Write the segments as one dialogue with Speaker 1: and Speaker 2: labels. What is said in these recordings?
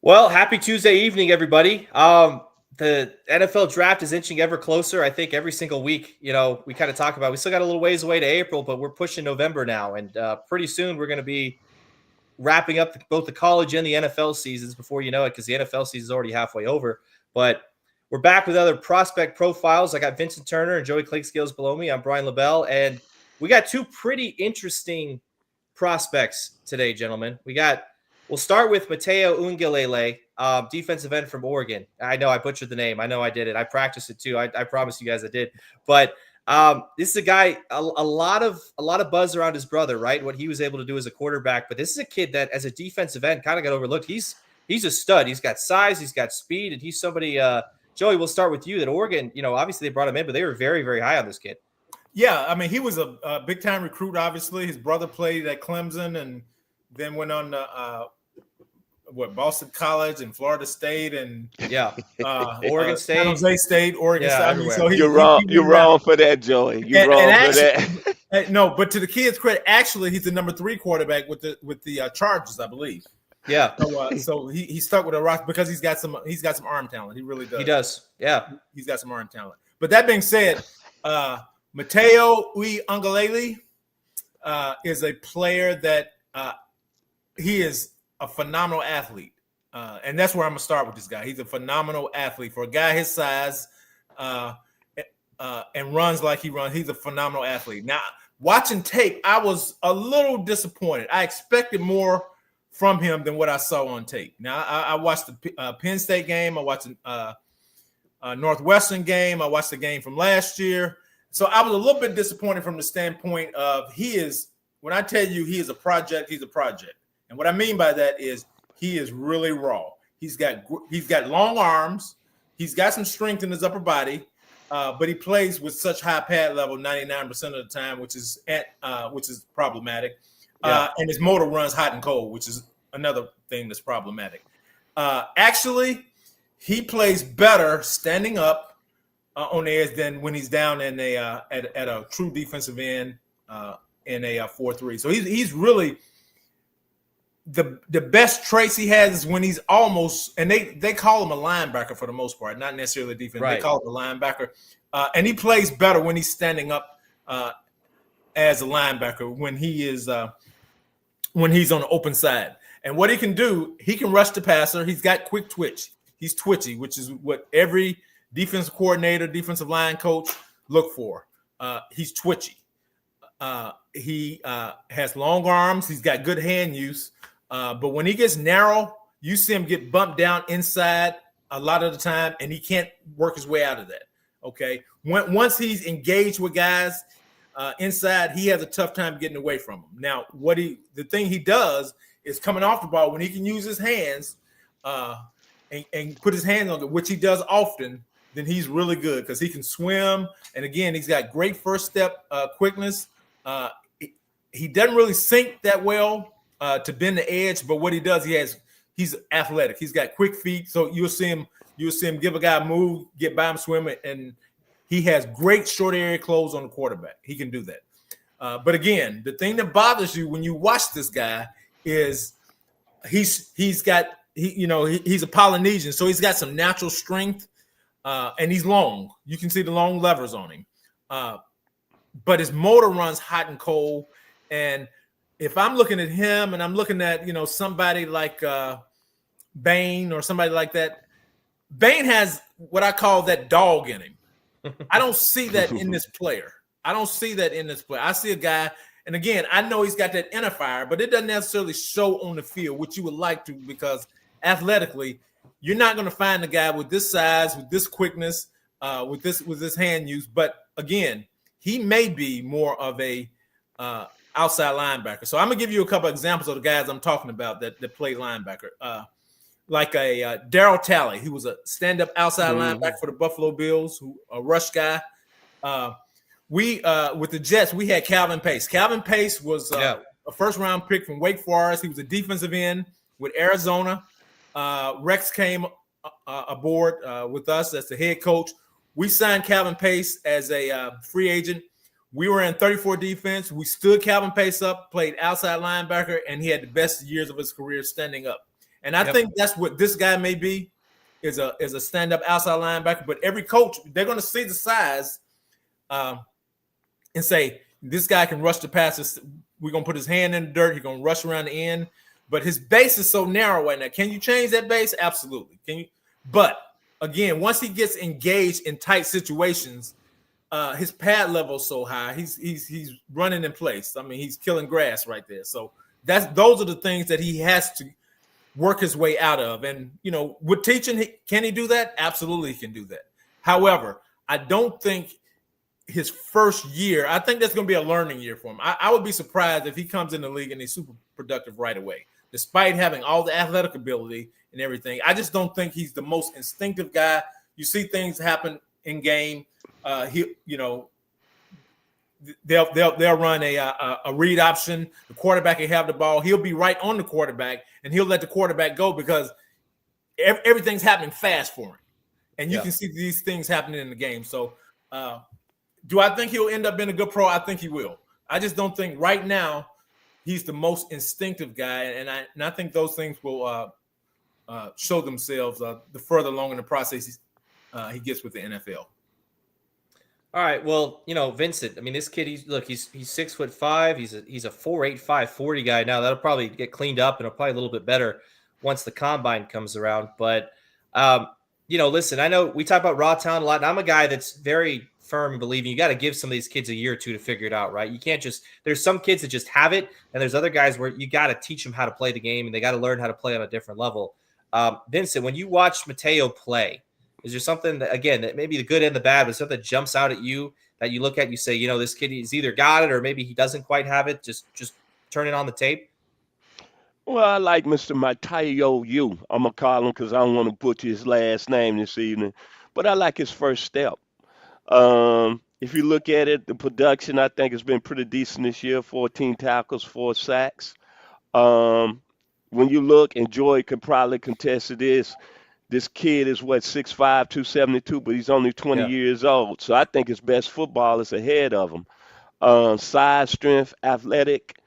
Speaker 1: Well, happy Tuesday evening, everybody. The NFL draft is inching ever closer. I think every single week, we kind of talk about we still got a little ways away to April, but we're pushing November now. And pretty soon we're going to be wrapping up both the college and the NFL seasons before you know it, because the NFL season is already halfway over. But we're back with other prospect profiles. I got Vincent Turner and Joey Clinkscales below me. I'm Brian LeBel. And we got two pretty interesting prospects today, gentlemen. We'll start with Matayo Uiagalelei, defensive end from Oregon. I know I butchered the name. I know I did it. I practiced it too. I promise you guys I did. But this is a guy, a lot of buzz around his brother, right? What he was able to do as a quarterback. But this is a kid that, as a defensive end, kind of got overlooked. He's a stud. He's got size. He's got speed, and he's somebody. Joey, we'll start with you. That Oregon, obviously they brought him in, but they were very, very high on this kid.
Speaker 2: Yeah, I mean, he was a big-time recruit, obviously. His brother played at Clemson and then went on to Boston College and Florida State and
Speaker 1: Oregon State,
Speaker 2: San Jose State, Oregon State. I mean, so
Speaker 3: you're wrong for that, Joey. You're wrong for that.
Speaker 2: No, but to the kid's credit, actually, he's the number 3 quarterback with the Chargers, I believe.
Speaker 1: Yeah.
Speaker 2: So he stuck with a rock because he's got some arm talent. He really does.
Speaker 1: He does. Yeah.
Speaker 2: He's got some arm talent. But that being said, Matayo Uiagalelei is a player that he is a phenomenal athlete. And that's where I'm going to start with this guy. He's a phenomenal athlete. For a guy his size and runs like he runs, he's a phenomenal athlete. Now, watching tape, I was a little disappointed. I expected more from him than what I saw on tape. Now, I watched the Penn State game. I watched the Northwestern game. I watched the game from last year. So I was a little bit disappointed from the standpoint of when I tell you he is a project, he's a project. And what I mean by that is he is really raw. He's got long arms. He's got some strength in his upper body, but he plays with such high pad level 99% of the time, which is problematic. Yeah. And his motor runs hot and cold, which is another thing that's problematic. Actually, he plays better standing up on the edge than when he's down in at a true defensive end in a 4-3. So he's really the best traits he has is when he's almost, and they call him a linebacker for the most part, not necessarily defense. Right. They call him a linebacker, and he plays better when he's standing up as a linebacker when he's on the open side. And what he can do, he can rush the passer. He's got quick twitch. He's twitchy, which is what every defensive coordinator, defensive line coach look for. He's twitchy. He has long arms. He's got good hand use. But when he gets narrow, you see him get bumped down inside a lot of the time, and he can't work his way out of that. Okay. Once he's engaged with guys inside, he has a tough time getting away from them. Now, the thing he does is coming off the ball when he can use his hands and put his hands on it, which he does often. Then he's really good because he can swim, and again, he's got great first step quickness. He doesn't really sink that well to bend the edge, but what he does, he's athletic. He's got quick feet, so you'll see him give a guy a move, get by him, swim it, and he has great short area close on the quarterback. He can do that. But again, the thing that bothers you when you watch this guy is he's a Polynesian, so he's got some natural strength, and he's long. You can see the long levers on him. But his motor runs hot and cold. And if I'm looking at him and I'm looking at, somebody like Bain or somebody like that, Bain has what I call that dog in him. I don't see that in this player. I see a guy, and again, I know he's got that inner fire, but it doesn't necessarily show on the field, which you would like to, because athletically, you're not going to find a guy with this size, with this quickness, with this hand use. But again, he may be more of a outside linebacker. So I'm going to give you a couple of examples of the guys I'm talking about that play linebacker. Like a Darryl Talley, who was a stand-up outside linebacker for the Buffalo Bills, a rush guy. With the Jets, we had Calvin Pace. Calvin Pace was a first-round pick from Wake Forest. He was a defensive end with Arizona. Rex came aboard with us as the head coach. We signed Calvin Pace as a free agent. We were in 34 defense. We stood Calvin Pace up, played outside linebacker, and he had the best years of his career standing up. And I think that's what this guy may be, is a stand-up outside linebacker. But every coach, they're going to see the size and say, this guy can rush the passes. We're going to put his hand in the dirt. He's going to rush around the end. But his base is so narrow right now. Can you change that base? Absolutely. Can you? But, again, once he gets engaged in tight situations, his pad level is so high. He's running in place. I mean, he's killing grass right there. So those are the things that he has to work his way out of. And, with teaching, can he do that? Absolutely, he can do that. However, I don't think his first year, I think that's going to be a learning year for him. I would be surprised if he comes in the league and he's super productive right away, despite having all the athletic ability and everything. I just don't think he's the most instinctive guy. You see things happen in game. They'll run a read option. The quarterback will have the ball. He'll be right on the quarterback, and he'll let the quarterback go because everything's happening fast for him. And you can see these things happening in the game. So do I think he'll end up being a good pro? I think he will. I just don't think right now he's the most instinctive guy, and I think those things will show themselves the further along in the process he gets with the NFL.
Speaker 1: All right. Well, Vincent, I mean, this kid, he's 6'5". He's a 4.85 40 guy. Now that'll probably get cleaned up and it'll probably a little bit better once the combine comes around. But, listen, I know we talk about raw talent a lot, and I'm a guy that's very firm in believing you got to give some of these kids a year or two to figure it out, right? You can't there's some kids that just have it, and there's other guys where you got to teach them how to play the game, and they got to learn how to play on a different level. Vincent, when you watch Matayo play, is there something that, again, that maybe the good and the bad, but something that jumps out at you that you look at and you say, this kid, he's either got it or maybe he doesn't quite have it? Just turn it on the tape.
Speaker 3: Well, I like Mr. Matayo U. I'm going to call him because I don't want to butcher his last name this evening. But I like his first step. If you look at it, the production, I think, has been pretty decent this year. 14 tackles, 4 sacks. When you look, and Joy could probably contest to this kid is 6'5", 272, but he's only 20 years old. So I think his best football is ahead of him. Size, strength, athletic,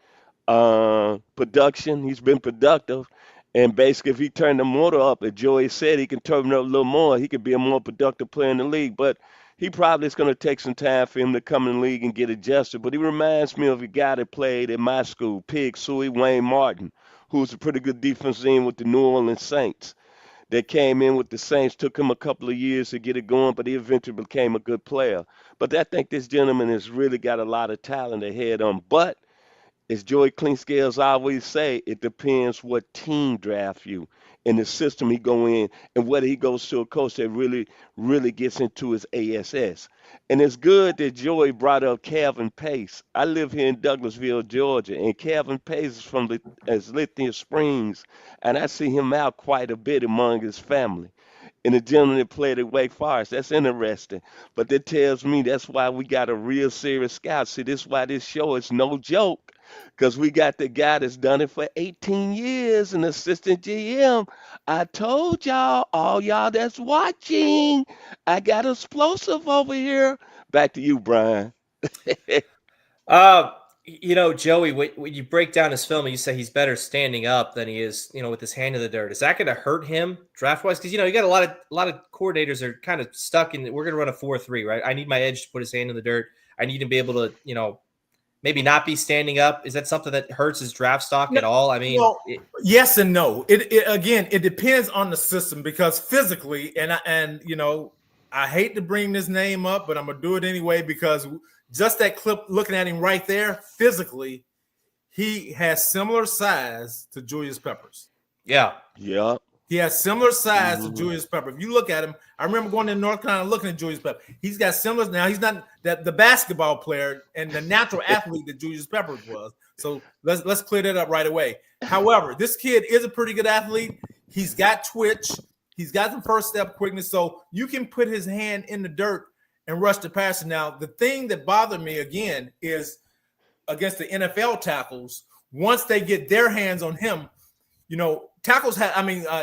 Speaker 3: production. He's been productive. And basically, if he turned the motor up, as Joey said, he can turn it up a little more. He could be a more productive player in the league. But he probably is going to take some time for him to come in the league and get adjusted. But he reminds me of a guy that played at my school, Pig Suey, Wayne Martin, who's a pretty good defensive end with the New Orleans Saints. That came in with the Saints, took him a couple of years to get it going, but he eventually became a good player. But I think this gentleman has really got a lot of talent ahead of him. But as Joey Clinkscales always say, it depends what team draft you and the system he go in and whether he goes to a coach that really, really gets into his ASS. And it's good that Joey brought up Calvin Pace. I live here in Douglasville, Georgia, and Calvin Pace is from Lithia Springs, and I see him out quite a bit among his family. And the gentleman that played at Wake Forest, that's interesting. But that tells me that's why we got a real serious scout. See, this is why this show is no joke, because we got the guy that's done it for 18 years, an assistant GM. I told y'all, all y'all that's watching, I got explosive over here. Back to you, Brian.
Speaker 1: Joey, when you break down his film and you say he's better standing up than he is, with his hand in the dirt, is that going to hurt him draft-wise? Because, you got a lot of coordinators are kind of stuck in, we're going to run a 4-3, right? I need my edge to put his hand in the dirt. I need to be able to, maybe not be standing up. Is that something that hurts his draft stock at all? I mean,
Speaker 2: yes and no. It depends on the system, because physically, and I hate to bring this name up, but I'm gonna do it anyway, because just that clip, looking at him right there, physically, he has similar size to Julius Peppers.
Speaker 1: Yeah.
Speaker 2: He has similar size to Julius Pepper. If you look at him, I remember going to North Carolina looking at Julius Pepper. He's got similar. Now, he's not the basketball player and the natural athlete that Julius Peppers was. So let's clear that up right away. However, this kid is a pretty good athlete. He's got twitch. He's got some first step quickness. So you can put his hand in the dirt and rush the passer. Now, the thing that bothered me, again, is against the NFL tackles, once they get their hands on him, tackles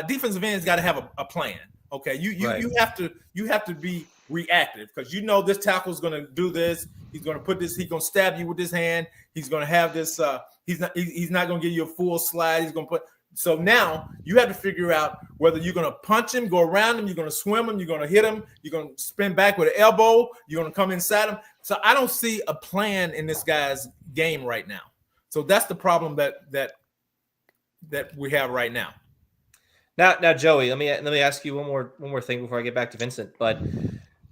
Speaker 2: defensive ends got to have a plan. Okay, you have to be reactive, because this tackle is going to do this. He's going to put this. He's going to stab you with his hand. He's going to have this. He's not going to give you a full slide. He's going to put. So now you have to figure out whether you're going to punch him, go around him, you're going to swim him, you're going to hit him, you're going to spin back with an elbow, you're going to come inside him. So I don't see a plan in this guy's game right now. So that's the problem that we have right now.
Speaker 1: Now, Joey, let me ask you one more thing before I get back to Vincent. But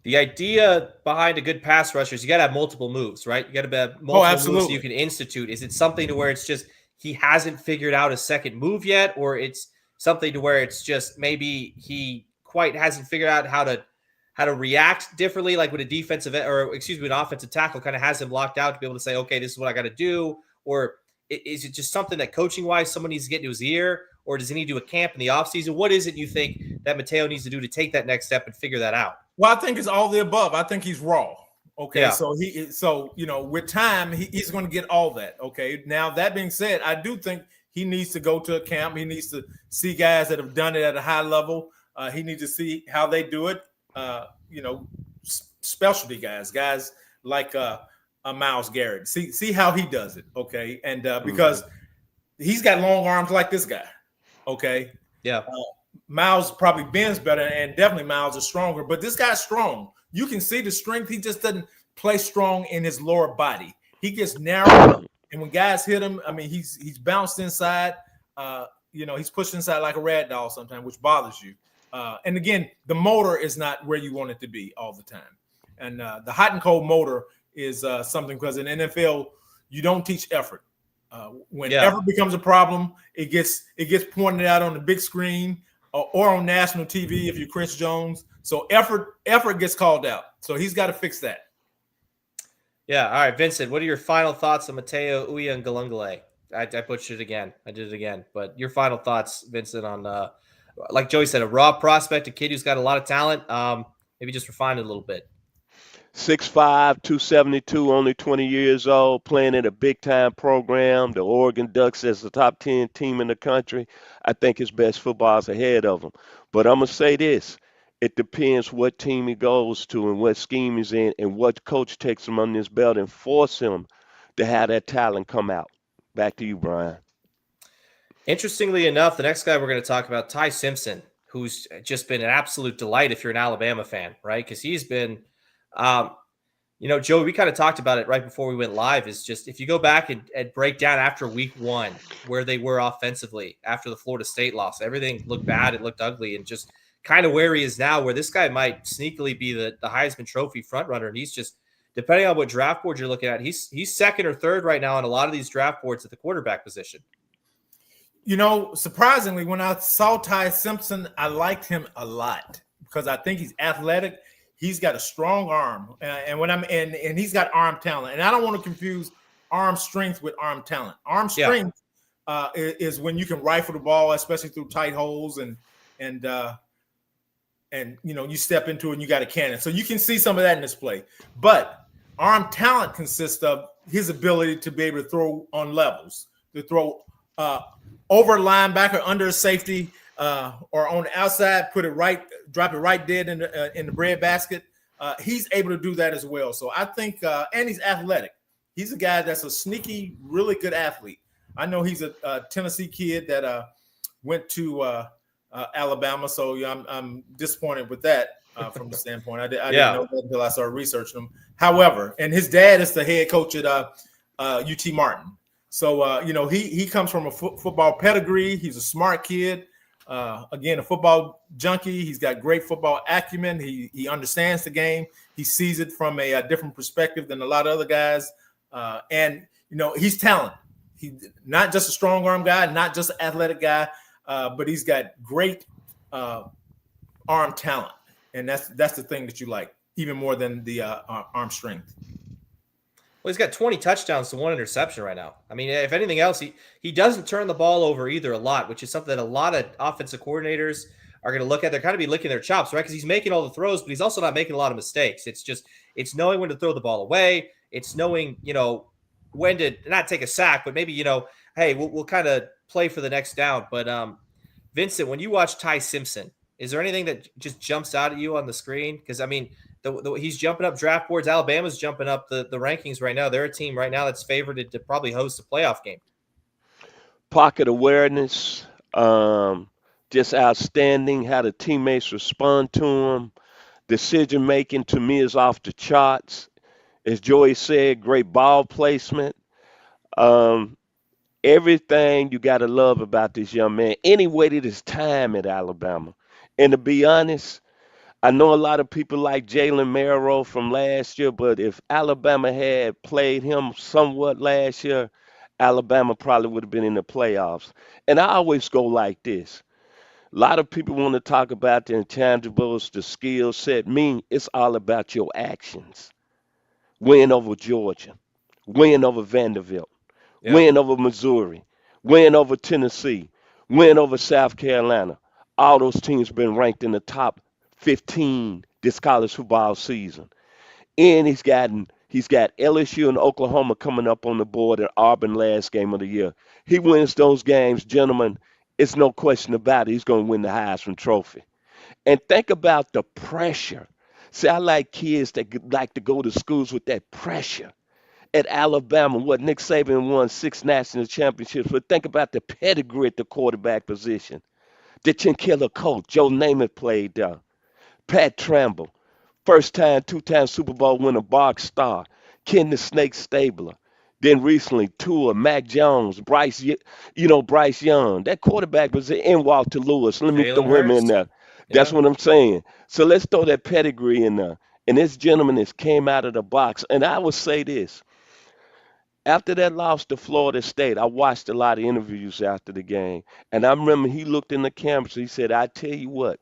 Speaker 1: the idea behind a good pass rusher is you got to have multiple moves, right? You got to have multiple moves you can institute. Is it something to where it's just he hasn't figured out a second move yet, or it's something to where it's just maybe he quite hasn't figured out how to react differently, like with an offensive tackle kind of has him locked out to be able to say, okay, this is what I got to do, or is it just something that coaching wise someone needs to get into his ear, or does he need to do a camp in the offseason? What is it you think that Matayo needs to do to take that next step and figure that out?
Speaker 2: Well, I think it's all the above. I think he's raw. Okay,
Speaker 1: yeah.
Speaker 2: So with time, he's going to get all that. Okay, now that being said, I do think he needs to go to a camp. He needs to see guys that have done it at a high level. He needs to see how they do it. Specialty guys like Myles Garrett. See how he does it. Okay, and because he's got long arms like this guy. Okay,
Speaker 1: yeah.
Speaker 2: Myles probably bends better, and definitely Myles is stronger. But this guy's strong. You can see the strength. He just doesn't play strong in his lower body. He gets narrow, and when guys hit him, I mean, he's bounced inside. He's pushed inside like a rag doll sometimes, which bothers you. And again, the motor is not where you want it to be all the time. And the hot and cold motor is something, because in NFL, you don't teach effort. When effort becomes a problem, it gets pointed out on the big screen or on national TV if you're Chris Jones. So effort gets called out. So he's got to fix that. Yeah.
Speaker 1: All right, Vincent, what are your final thoughts on Matayo Uiagalelei? I butchered it again. I did it again. But your final thoughts, Vincent, on like Joey said, a raw prospect, a kid who's got a lot of talent. Maybe just refine it a little bit.
Speaker 3: 6'5", 272, only 20 years old, playing in a big-time program. The Oregon Ducks as the top 10 team in the country. I think his best football is ahead of him. But I'm going to say this. It depends what team he goes to and what scheme he's in and what coach takes him on this belt and force him to have that talent come out. Back to you, Brian.
Speaker 1: Interestingly enough, the next guy we're going to talk about, Ty Simpson, who's just been an absolute delight if you're an Alabama fan, right? Because he's been Joey, we kind of talked about it right before we went live, is just if you go back and break down after week one where they were offensively after the Florida State loss, everything looked bad, it looked ugly, and just kind of where he is now, where this guy might sneakily be the Heisman Trophy frontrunner. And he's just, depending on what draft board you're looking at, he's second or third right now on a lot of these draft boards at the quarterback position.
Speaker 2: Surprisingly, when I saw Ty Simpson, I liked him a lot because I think he's athletic. He's got a strong arm, and he's got arm talent. And I don't want to confuse arm strength with arm talent. Arm strength is when you can rifle the ball, especially through tight holes, and you step into it and you got a cannon. So you can see some of that in this play. But arm talent consists of his ability to be able to throw on levels, to throw over a linebacker, under a safety, or on the outside, drop it right dead in the bread basket. He's able to do that as well. So I think, and he's athletic. He's a guy that's a sneaky, really good athlete. I know he's a Tennessee kid that went to Alabama, so I'm disappointed with that from the standpoint. I didn't know that until I started researching him. However, and his dad is the head coach at UT Martin. So he comes from a football pedigree. He's a smart kid. Again, a football junkie. He's got great football acumen. He understands the game. He sees it from a different perspective than a lot of other guys. And he's talented. He's not just a strong arm guy, not just an athletic guy, but he's got great arm talent. And that's the thing that you like, even more than the arm strength.
Speaker 1: Well, he's got 20 touchdowns to 1 interception right now. I mean, if anything else, he doesn't turn the ball over either a lot, which is something that a lot of offensive coordinators are going to look at. They're kind of be licking their chops, right? Because he's making all the throws, but he's also not making a lot of mistakes. It's knowing when to throw the ball away. It's knowing, when to not take a sack, but maybe, hey, we'll kind of play for the next down. But Vincent, when you watch Ty Simpson, is there anything that just jumps out at you on the screen? Because, I mean, he's jumping up draft boards. Alabama's jumping up the rankings right now. They're a team right now that's favored to probably host a playoff game.
Speaker 3: Pocket awareness, Um, just outstanding how the teammates respond to him. Decision making to me is off the charts. As Joey said, great ball placement. Um, everything you got to love about this young man. Any waited his time at Alabama. And to be honest, I know a lot of people like Jalen Merrill from last year, but if Alabama had played him somewhat last year, Alabama probably would have been in the playoffs. And I always go like this. A lot of people want to talk about the intangibles, the skill set. Me, it's all about your actions. Win over Georgia, win over Vanderbilt,
Speaker 1: Yeah.
Speaker 3: win over Missouri, win over Tennessee, win over South Carolina. All those teams been ranked in the top 15 this college football season. And he's got LSU and Oklahoma coming up on the board at Auburn last game of the year. He wins those games, gentlemen. It's no question about it. He's going to win the Heisman Trophy. And think about the pressure. See, I like kids that like to go to schools with that pressure. At Alabama, what Nick Saban won 6 national championships, but think about the pedigree at the quarterback position. The chinchilla coach, Joe Namath played there. Pat Tramble, first time, 2-time Super Bowl winner, Bart Starr, Ken the Snake Stabler. Then recently, Tua, Mac Jones, Bryce Young. That quarterback was in Walter Lewis. Let me
Speaker 1: Jalen
Speaker 3: throw him in
Speaker 1: Hurts.
Speaker 3: there. That's
Speaker 1: Yeah.
Speaker 3: what I'm saying. So let's throw that pedigree in there. And this gentleman has came out of the box. And I would say this. After that loss to Florida State, I watched a lot of interviews after the game. And I remember he looked in the cameras. He said, I tell you what,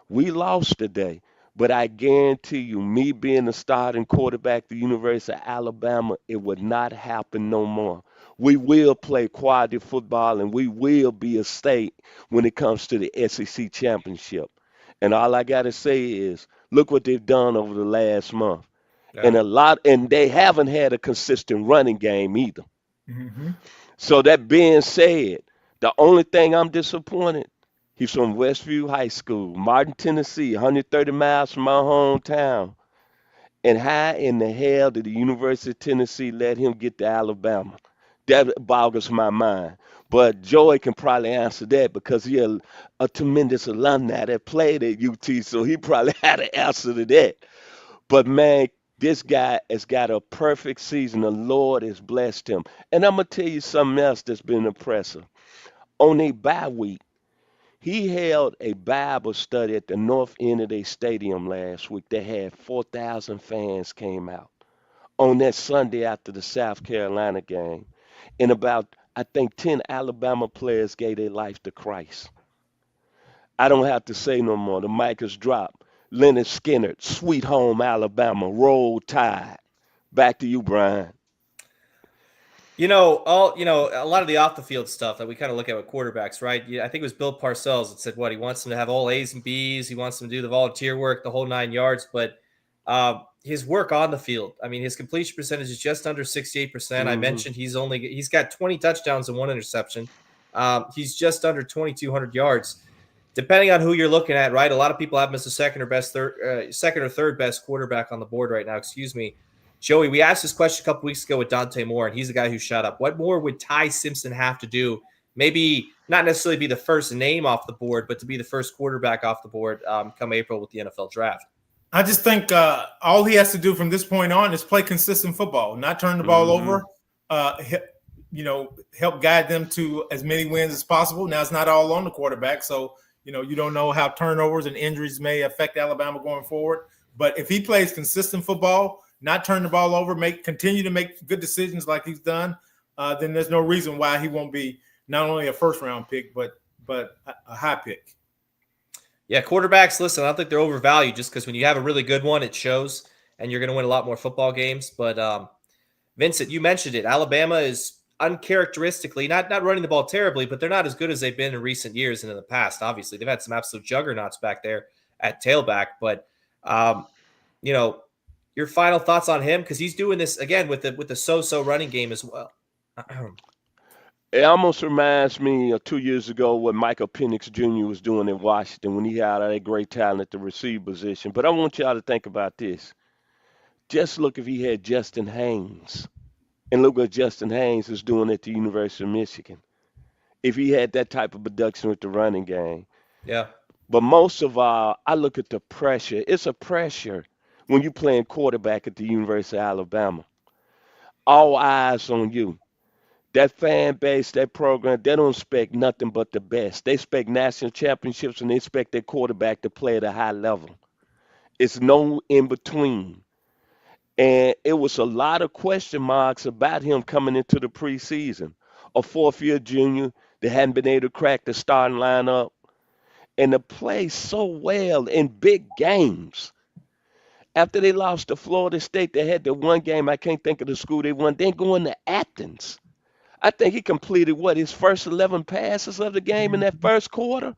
Speaker 3: we lost today, but I guarantee you, me being the starting quarterback at the University of Alabama, it would not happen no more. We will play quality football and we will be a state when it comes to the SEC championship. And all I got to say is, look what they've done over the last month.
Speaker 1: Yeah.
Speaker 3: And they haven't had a consistent running game either.
Speaker 2: Hmm.
Speaker 3: So that being said, the only thing I'm disappointed, he's from Westview High School, Martin, Tennessee, 130 miles from my hometown. And how in the hell did the University of Tennessee let him get to Alabama? That boggles my mind. But Joey can probably answer that because he a tremendous alumni that played at UT, so he probably had an answer to that. But man, this guy has got a perfect season. The Lord has blessed him. And I'm gonna tell you something else that's been impressive. On a bye week, he held a Bible study at the north end of their stadium last week. They had 4,000 fans came out on that Sunday after the South Carolina game. And about, I think, 10 Alabama players gave their life to Christ. I don't have to say no more. The mic is dropped. Leonard Skinner, Sweet Home Alabama, Roll Tide. Back to you, Brian.
Speaker 1: A lot of the off the field stuff that we kind of look at with quarterbacks, right? Yeah, I think it was Bill Parcells that said what he wants them to have all A's and B's. He wants them to do the volunteer work, the whole 9 yards. But his work on the field, I mean, his completion percentage is just under 68%. I
Speaker 3: Hmm.
Speaker 1: mentioned he's got 20 touchdowns and 1 interception. He's just under 2,200 yards. Depending on who you're looking at, right? A lot of people have him as the second or third best quarterback on the board right now. Excuse me. Joey, we asked this question a couple weeks ago with Dante Moore, and he's the guy who shot up. What more would Ty Simpson have to do? Maybe not necessarily be the first name off the board, but to be the first quarterback off the board come April with the NFL draft.
Speaker 2: I just think all he has to do from this point on is play consistent football, not turn the ball
Speaker 3: Hmm.
Speaker 2: over. Help guide them to as many wins as possible. Now it's not all on the quarterback, so you don't know how turnovers and injuries may affect Alabama going forward. But if he plays consistent football, not turn the ball over, continue to make good decisions like he's done, then there's no reason why he won't be not only a first round pick, but a high pick.
Speaker 1: Yeah, quarterbacks, listen, I don't think they're overvalued just because when you have a really good one, it shows, and you're going to win a lot more football games. But Vincent, you mentioned it. Alabama is uncharacteristically not running the ball terribly, but they're not as good as they've been in recent years and in the past. Obviously, they've had some absolute juggernauts back there at tailback. But um, you know, your final thoughts on him because he's doing this again with the so-so running game as well.
Speaker 3: It almost reminds me of 2 years ago what Michael Penix Jr. was doing in Washington when he had all that great talent at the receiver position. But I want y'all to think about this. Just look if he had Justin Haynes, and look what Justin Haynes is doing at the University of Michigan. if he had that type of production with the running game.
Speaker 1: Yeah.
Speaker 3: But most of all, I look at the pressure. It's a pressure when you playing quarterback at the University of Alabama. All eyes on you. That fan base, that program, they don't expect nothing but the best. They expect national championships and they expect their quarterback to play at a high level. It's no in between. And it was a lot of question marks about him coming into the preseason. A fourth year junior that hadn't been able to crack the starting lineup and to play so well in big games. After they lost to Florida State, they had the one game, I can't think of the school they won, then going to Athens. I think he completed his first 11 passes of the game in that first quarter.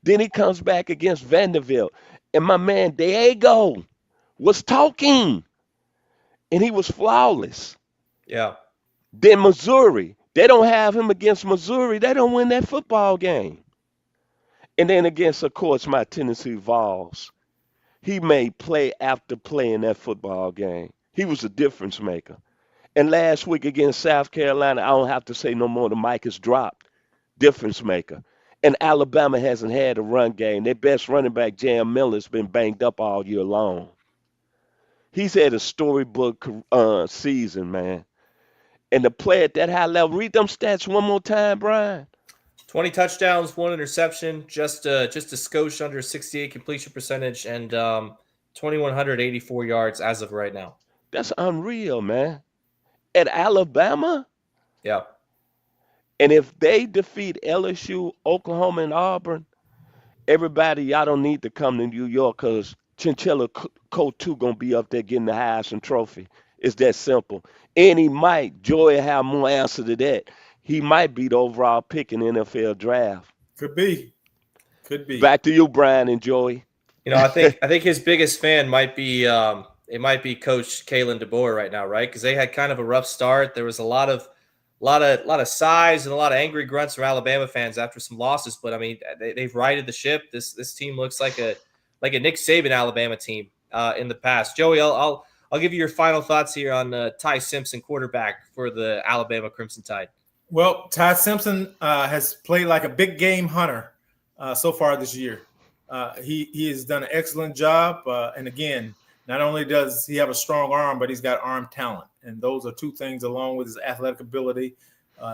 Speaker 3: Then he comes back against Vanderbilt. And my man Diego was talking, and he was flawless.
Speaker 1: Yeah.
Speaker 3: Then Missouri, they don't have him against Missouri. They don't win that football game. And then against, of course, my Tennessee Vols. He made play after play in that football game. He was a difference maker. And last week against South Carolina, I don't have to say no more. The mic is dropped. Difference maker. And Alabama hasn't had a run game. Their best running back, Jam Miller's been banged up all year long. He's had a storybook season, man. And to play at that high level, read them stats one more time, Brian.
Speaker 1: 20 touchdowns, 1 interception, just a skosh under 68 completion percentage, and 2,184 yards as of right now.
Speaker 3: That's unreal, man. At Alabama?
Speaker 1: Yeah.
Speaker 3: And if they defeat LSU, Oklahoma, and Auburn, everybody, y'all don't need to come to New York because Chinchilla Coat 2 going to be up there getting the Heisman Trophy. It's that simple. And he might, Joy have more answer to that. He might be the overall pick in the NFL draft.
Speaker 2: Could be.
Speaker 3: Back to you, Brian and Joey.
Speaker 1: I think his biggest fan might be Coach Kalen DeBoer right now, right? Because they had kind of a rough start. There was a lot of sighs and a lot of angry grunts from Alabama fans after some losses. But I mean, they've righted the ship. This team looks like a Nick Saban Alabama team in the past. Joey, I'll give you your final thoughts here on Ty Simpson, quarterback for the Alabama Crimson Tide.
Speaker 2: Well, Ty Simpson has played like a big game hunter so far this year. He has done an excellent job. And again, not only does he have a strong arm, but he's got arm talent. And those are two things along with his athletic ability,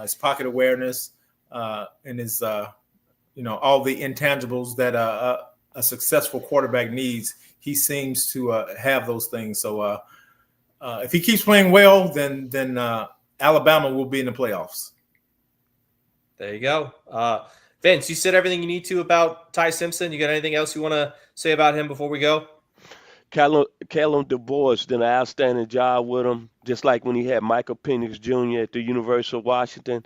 Speaker 2: his pocket awareness, and his, all the intangibles that a successful quarterback needs. He seems to have those things. So if he keeps playing well, then Alabama will be in the playoffs.
Speaker 1: There you go. Vince, you said everything you need to about Ty Simpson. You got anything else you want to say about him before we go?
Speaker 3: Callum DeBoer did an outstanding job with him, just like when he had Michael Penix Jr. at the University of Washington.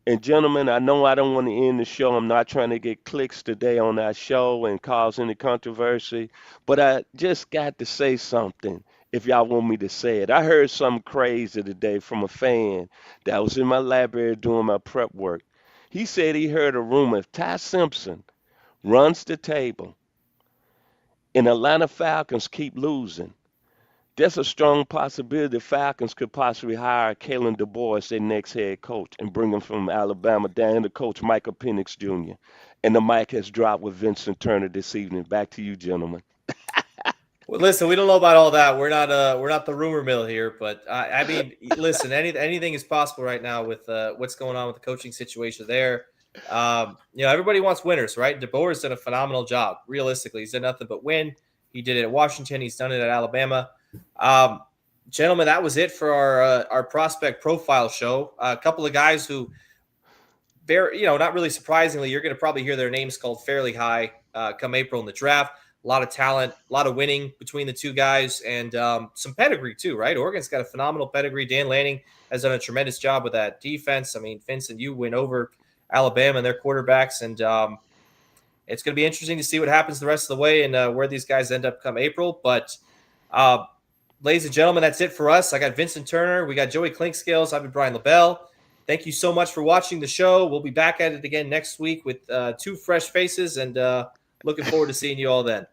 Speaker 3: And gentlemen, I know I don't want to end the show. I'm not trying to get clicks today on our show and cause any controversy, but I just got to say something if y'all want me to say it. I heard something crazy today from a fan that was in my library doing my prep work. He said he heard a rumor if Ty Simpson runs the table and Atlanta Falcons keep losing, there's a strong possibility the Falcons could possibly hire Kalen DeBoer as their next head coach and bring him from Alabama down to coach Michael Penix Jr. And the mic has dropped with Vincent Turner this evening. Back to you, gentlemen.
Speaker 1: Well, listen, we don't know about all that. We're not the rumor mill here, but I mean, listen, anything is possible right now with what's going on with the coaching situation there. Everybody wants winners, right? DeBoer's done a phenomenal job. Realistically, he's done nothing but win. He did it at Washington. He's done it at Alabama. Gentlemen, that was it for our prospect profile show. A couple of guys who, not really surprisingly, you're going to probably hear their names called fairly high come April in the draft. A lot of talent, a lot of winning between the two guys, and some pedigree too, right? Oregon's got a phenomenal pedigree. Dan Lanning has done a tremendous job with that defense. I mean, Vincent, you win over Alabama and their quarterbacks, and it's going to be interesting to see what happens the rest of the way and where these guys end up come April. But ladies and gentlemen, that's it for us. I got Vincent Turner. We got Joey Clinkscales. I've been Brian LeBel. Thank you so much for watching the show. We'll be back at it again next week with two fresh faces, and looking forward to seeing you all then.